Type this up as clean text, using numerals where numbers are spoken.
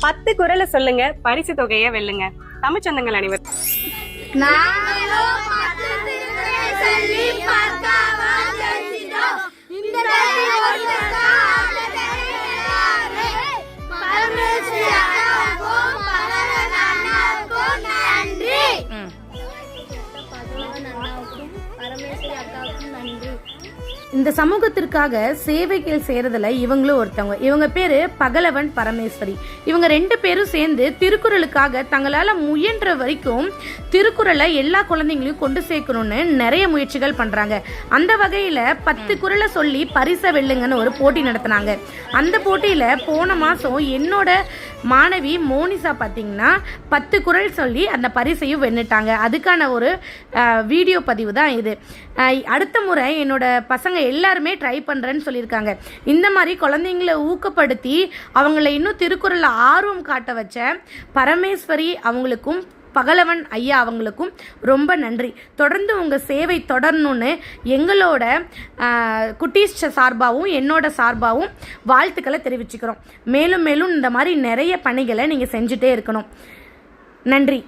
10 குறளை சொல்லுங்க, பரிசு தொகையை வெல்லுங்க. தமிழ் சொந்தங்கள் அனைவரும் இந்த சமூகத்திற்காக சேவைகள் செய்யறதுல இவங்களும் ஒருத்தவங்க. இவங்க பேரு பகலவன் பரமேஸ்வரி. இவங்க 2 பேரும் சேர்ந்து திருக்குறளுக்காக தங்களால முயன்ற வரைக்கும் திருக்குறளை எல்லா குழந்தைங்களையும் கொண்டு சேர்க்கணும்னு நிறைய முயற்சிகள் பண்றாங்க. அந்த வகையில 10 குறளை சொல்லி பரிசை வெல்லுங்கன்னு ஒரு போட்டி நடத்தினாங்க. அந்த போட்டியில போன மாசம் என்னோட மாணவி மோனிசா பார்த்தீங்கன்னா 10 குறள் சொல்லி அந்த பரிசையும் வென்னுட்டாங்க. அதுக்கான ஒரு வீடியோ பதிவு தான் இது. அடுத்த முறை என்னோட பசங்க எல்லாருமே ட்ரை பண்ணுறேன்னு சொல்லியிருக்காங்க. இந்த மாதிரி குழந்தைங்களை ஊக்கப்படுத்தி அவங்கள இன்னும் திருக்குறளில் ஆர்வம் காட்ட வச்ச பரமேஸ்வரி அவங்களுக்கும் பகலவன் ஐயா அவங்களுக்கும் ரொம்ப நன்றி. தொடர்ந்து உங்கள் சேவை தொடரணும்னு எங்களோட குட்டீஸ் சார்பாகவும் என்னோட சார்பாகவும் வாழ்த்துக்களை தெரிவிச்சுக்கிறோம். மேலும் மேலும் இந்த மாதிரி நிறைய பணிகளை நீங்கள் செஞ்சுட்டே இருக்கணும். நன்றி.